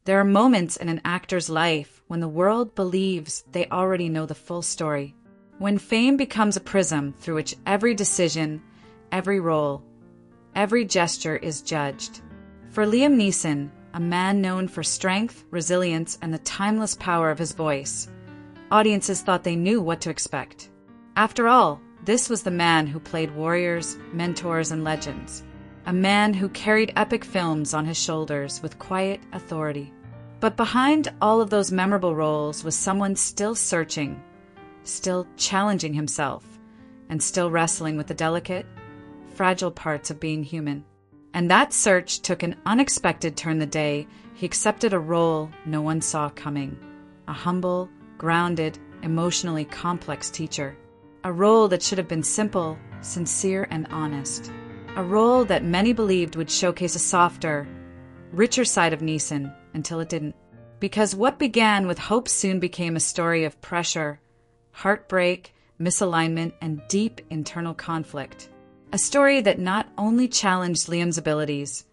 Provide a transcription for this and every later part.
There are moments in an actor's life when the world believes they already know the full story. When fame becomes a prism through which every decision, every role, every gesture is judged. For Liam Neeson, a man known for strength, resilience, and the timeless power of his voice, audiences thought they knew what to expect. After all, this was the man who played warriors, mentors, and legends. A man who carried epic films on his shoulders with quiet authority. But behind all of those memorable roles was someone still searching, still challenging himself, and still wrestling with the delicate, fragile parts of being human. And that search took an unexpected turn the day he accepted a role no one saw coming. A humble, grounded, emotionally complex teacher. A role that should have been simple, sincere, and honest. A role that many believed would showcase a softer, richer side of Neeson until it didn't. Because what began with hope soon became a story of pressure, heartbreak, misalignment, and deep internal conflict. A story that not only challenged Liam's abilities,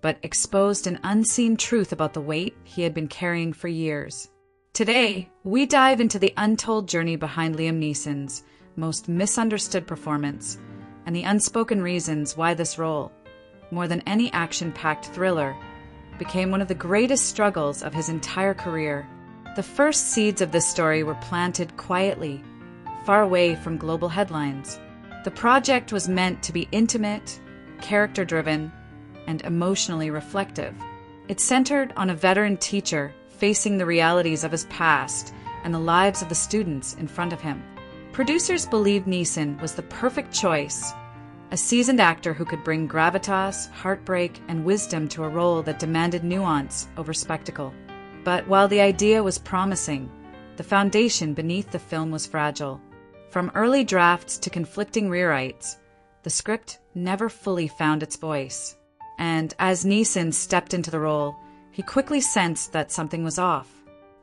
but exposed an unseen truth about the weight he had been carrying for years. Today, we dive into the untold journey behind Liam Neeson's most misunderstood performance and the unspoken reasons why this role, more than any action-packed thriller, became one of the greatest struggles of his entire career. The first seeds of this story were planted quietly, far away from global headlines. The project was meant to be intimate, character-driven, and emotionally reflective. It centered on a veteran teacher facing the realities of his past and the lives of the students in front of him. Producers believed Neeson was the perfect choice, a seasoned actor who could bring gravitas, heartbreak, and wisdom to a role that demanded nuance over spectacle. But while the idea was promising, the foundation beneath the film was fragile. From early drafts to conflicting rewrites, the script never fully found its voice. And as Neeson stepped into the role, he quickly sensed that something was off.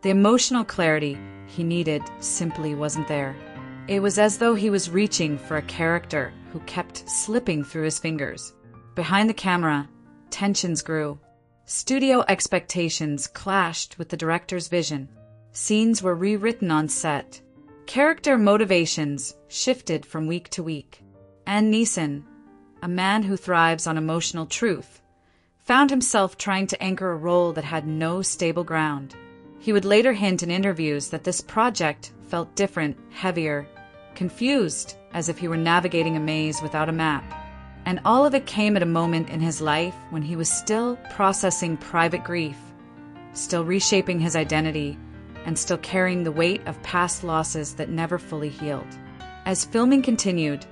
The emotional clarity he needed simply wasn't there. It was as though he was reaching for a character who kept slipping through his fingers. Behind the camera, tensions grew. Studio expectations clashed with the director's vision. Scenes were rewritten on set. Character motivations shifted from week to week. And Neeson, a man who thrives on emotional truth, found himself trying to anchor a role that had no stable ground. He would later hint in interviews that this project felt different, heavier, confused, as if he were navigating a maze without a map. And all of it came at a moment in his life when he was still processing private grief, still reshaping his identity, and still carrying the weight of past losses that never fully healed. As filming continued,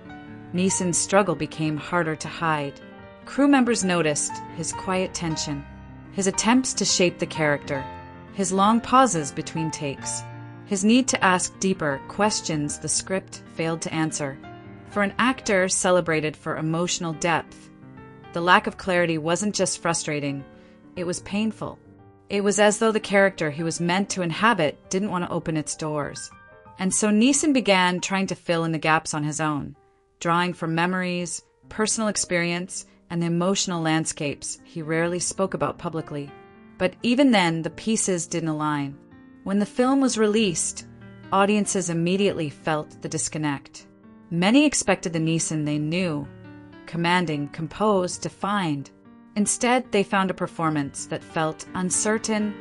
Neeson's struggle became harder to hide. Crew members noticed his quiet tension, his attempts to shape the character, his long pauses between takes, his need to ask deeper questions the script failed to answer. For an actor celebrated for emotional depth, the lack of clarity wasn't just frustrating, it was painful. It was as though the character he was meant to inhabit didn't want to open its doors. And so Neeson began trying to fill in the gaps on his own, drawing from memories, personal experience, and the emotional landscapes he rarely spoke about publicly. But even then, the pieces didn't align. When the film was released, audiences immediately felt the disconnect. Many expected the Neeson they knew, commanding, composed, defined. Instead, they found a performance that felt uncertain,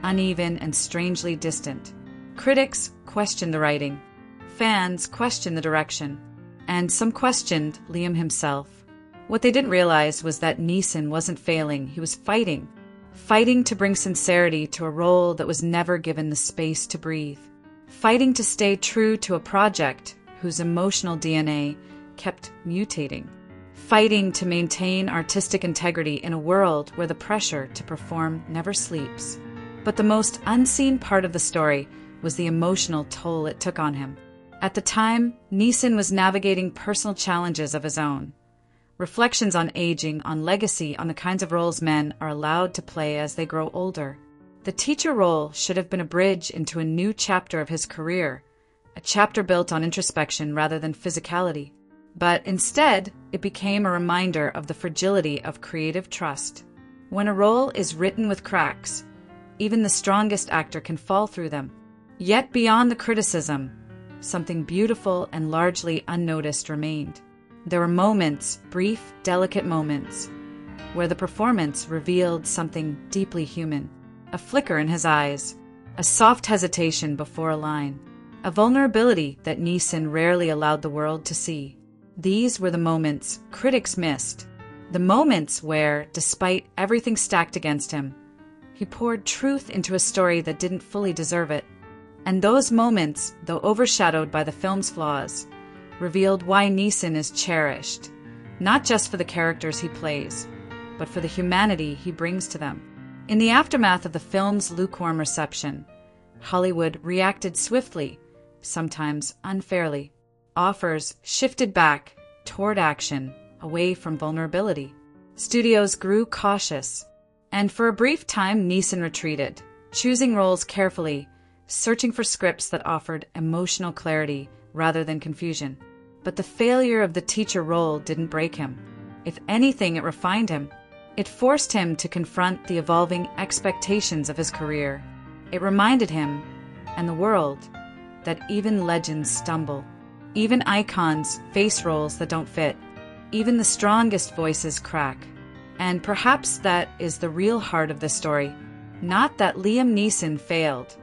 uneven, and strangely distant. Critics questioned the writing. Fans questioned the direction. And some questioned Liam himself. What they didn't realize was that Neeson wasn't failing, he was fighting. Fighting to bring sincerity to a role that was never given the space to breathe. Fighting to stay true to a project whose emotional DNA kept mutating. Fighting to maintain artistic integrity in a world where the pressure to perform never sleeps. But the most unseen part of the story was the emotional toll it took on him. At the time, Neeson was navigating personal challenges of his own. Reflections on aging, on legacy, on the kinds of roles men are allowed to play as they grow older. The teacher role should have been a bridge into a new chapter of his career, a chapter built on introspection rather than physicality. But instead, it became a reminder of the fragility of creative trust. When a role is written with cracks, Even the strongest actor can fall through them. Yet beyond the criticism, something beautiful and largely unnoticed remained. There were moments, brief, delicate moments, where the performance revealed something deeply human. A flicker in his eyes, a soft hesitation before a line, a vulnerability that Neeson rarely allowed the world to see. These were the moments critics missed. The moments where, despite everything stacked against him, he poured truth into a story that didn't fully deserve it. And those moments, though overshadowed by the film's flaws, revealed why Neeson is cherished, not just for the characters he plays, but for the humanity he brings to them. In the aftermath of the film's lukewarm reception, Hollywood reacted swiftly, sometimes unfairly. Offers shifted back toward action, away from vulnerability. Studios grew cautious, and for a brief time Neeson retreated, choosing roles carefully, searching for scripts that offered emotional clarity rather than confusion. But the failure of the teacher role didn't break him. If anything, it refined him. It forced him to confront the evolving expectations of his career. It reminded him, and the world, that even legends stumble. Even icons face roles that don't fit. Even the strongest voices crack. And perhaps that is the real heart of this story. Not that Liam Neeson failed,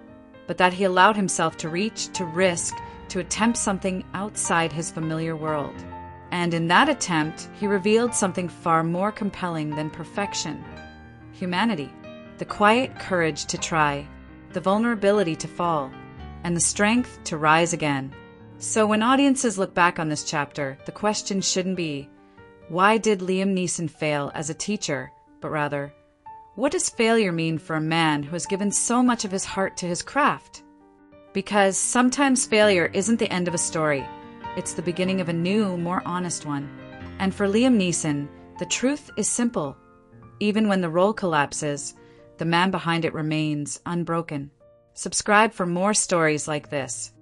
but that he allowed himself to reach, to risk, to attempt something outside his familiar world. And in that attempt, he revealed something far more compelling than perfection. Humanity. The quiet courage to try, the vulnerability to fall, and the strength to rise again. So when audiences look back on this chapter, the question shouldn't be, why did Liam Neeson fail as a teacher? But rather, what does failure mean for a man who has given so much of his heart to his craft? Because sometimes failure isn't the end of a story. It's the beginning of a new, more honest one. And for Liam Neeson, the truth is simple. Even when the role collapses, the man behind it remains unbroken. Subscribe for more stories like this.